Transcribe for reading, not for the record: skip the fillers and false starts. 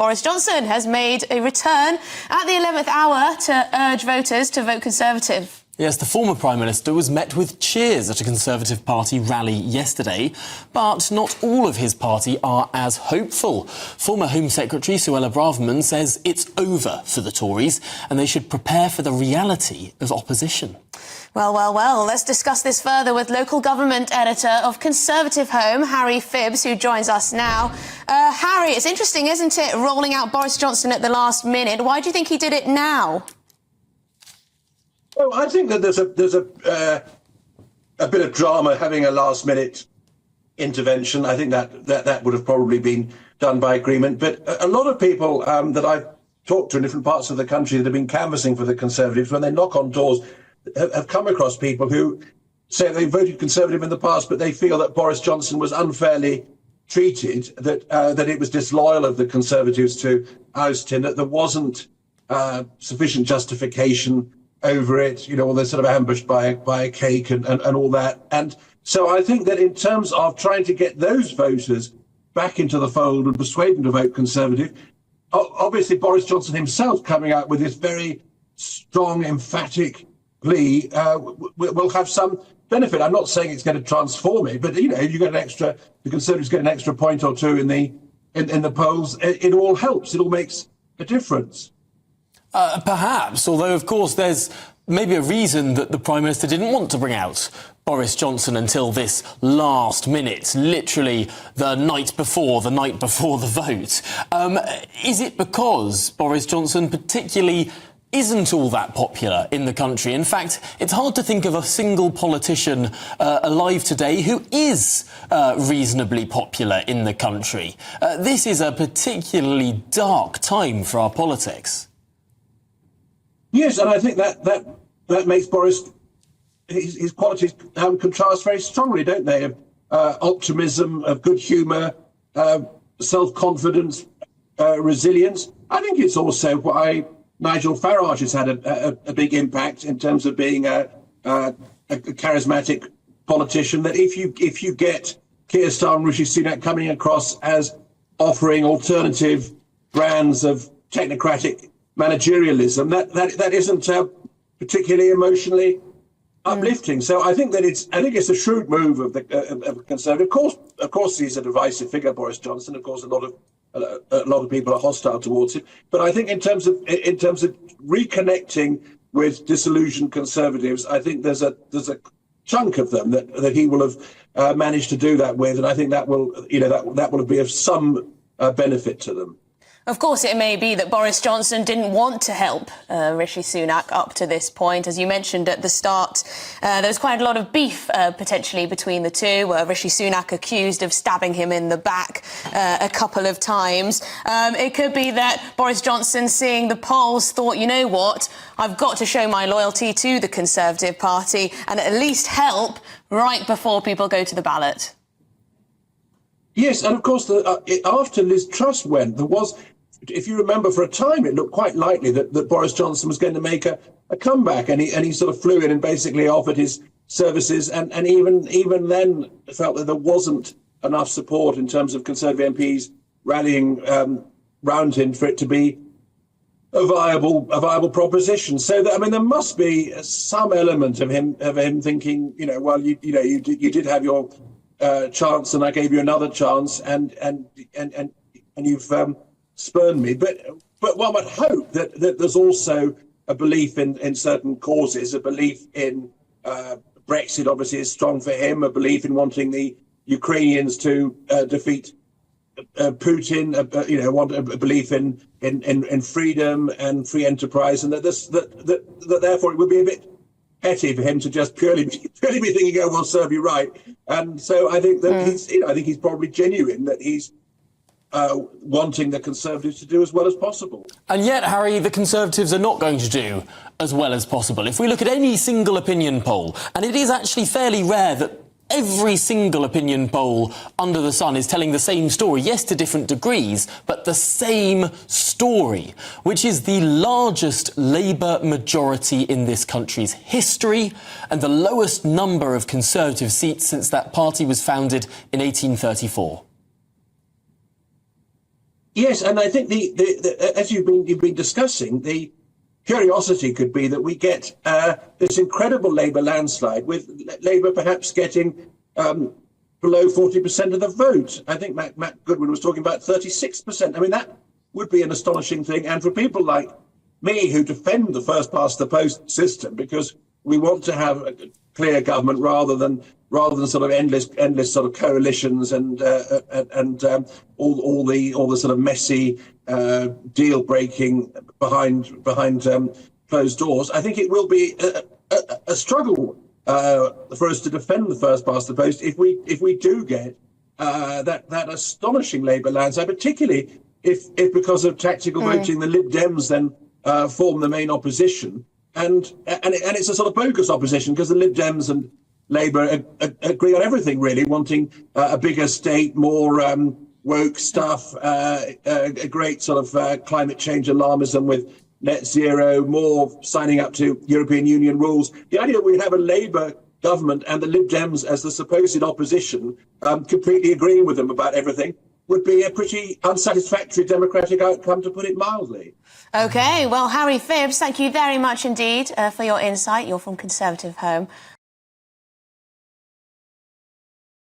Boris Johnson has made a return at the 11th hour to urge voters to vote Conservative. Yes, the former Prime Minister was met with cheers at a Conservative Party rally yesterday, but not all of his party are as hopeful. Former Home Secretary Suella Braverman says it's over for the Tories and they should prepare for the reality of opposition. Well, let's discuss this further with local government editor of Conservative Home, Harry Phibbs, who joins us now. Harry, it's interesting, isn't it, rolling out Boris Johnson at the last minute? Why do you think he did it now? Well, I think that there's a bit of drama having a last-minute intervention. I think that would have probably been done by agreement. But a lot of people that I've talked to in different parts of the country that have been canvassing for the Conservatives, when they knock on doors, have come across people who say they voted Conservative in the past, but they feel that Boris Johnson was unfairly treated, that it was disloyal of the Conservatives to oust him, that there wasn't sufficient justification over it, or they're sort of ambushed by a cake and all that. And so I think that in terms of trying to get those voters back into the fold and persuade them to vote Conservative, obviously Boris Johnson himself coming out with this very strong, emphatic plea will have some benefit. I'm not saying it's going to transform it, but you get the Conservatives get an extra point or two in the polls. It all helps. It all makes a difference. Perhaps, although, of course, there's maybe a reason that the Prime Minister didn't want to bring out Boris Johnson until this last minute, literally the night before the vote. Is it because Boris Johnson particularly isn't all that popular in the country? In fact, it's hard to think of a single politician alive today who is reasonably popular in the country. This is a particularly dark time for our politics. Yes, and I think that makes Boris, his qualities contrast very strongly, don't they? Of optimism, of good humour, self-confidence, resilience. I think it's also why Nigel Farage has had a big impact in terms of being a charismatic politician. That if you get Keir Starmer and Rishi Sunak coming across as offering alternative brands of technocratic managerialism, that isn't particularly emotionally uplifting. So I think it's a shrewd move of the Conservative. Of course, he's a divisive figure, Boris Johnson. Of course, a lot of people are hostile towards him. But I think in terms of reconnecting with disillusioned Conservatives, I think there's a chunk of them that he will have managed to do that with, and I think that will be of some benefit to them. Of course, it may be that Boris Johnson didn't want to help Rishi Sunak up to this point. As you mentioned at the start, there was quite a lot of beef potentially between the two. Rishi Sunak accused of stabbing him in the back a couple of times. It could be that Boris Johnson, seeing the polls, thought, you know what, I've got to show my loyalty to the Conservative Party and at least help right before people go to the ballot. Yes, and of course, after Liz Truss went, there was, if you remember, for a time it looked quite likely that Boris Johnson was going to make a comeback, and he sort of flew in and basically offered his services, and even then felt that there wasn't enough support in terms of Conservative MPs rallying round him for it to be a viable proposition. So that, there must be some element of him thinking, you did have your chance, and I gave you another chance, and you've spurned me. But one would hope that there's also a belief in certain causes, a belief in Brexit. Obviously, is strong for him. A belief in wanting the Ukrainians to defeat Putin. Want a belief in freedom and free enterprise, and that therefore it would be a bit petty for him to just purely be thinking, "Oh, we'll serve you right." And so I think that he's probably genuine, that he's wanting the Conservatives to do as well as possible. And yet, Harry, the Conservatives are not going to do as well as possible. If we look at any single opinion poll, and it is actually fairly rare that every single opinion poll under the sun is telling the same story, yes, to different degrees, but the same story, which is the largest Labour majority in this country's history and the lowest number of Conservative seats since that party was founded in 1834. Yes, and I think as you've been discussing, the curiosity could be that we get this incredible Labour landslide, with Labour perhaps getting below 40% of the vote. I think Matt Goodwin was talking about 36%. I mean, that would be an astonishing thing. And for people like me who defend the first past the post system, because we want to have a clear government rather than sort of endless sort of coalitions and all the sort of messy deal breaking behind closed doors. I think it will be a struggle for us to defend the first past the post if we do get that astonishing Labour landslide, particularly if because of tactical voting the Lib Dems then form the main opposition, and it's a sort of bogus opposition, because the Lib Dems and Labour agree on everything, really, wanting a bigger state, more woke stuff, a great sort of climate change alarmism with net zero, more signing up to European Union rules. The idea that we have a Labour government and the Lib Dems as the supposed opposition, completely agreeing with them about everything, would be a pretty unsatisfactory democratic outcome, to put it mildly. OK, well, Harry Phibbs, thank you very much indeed for your insight. You're from Conservative Home.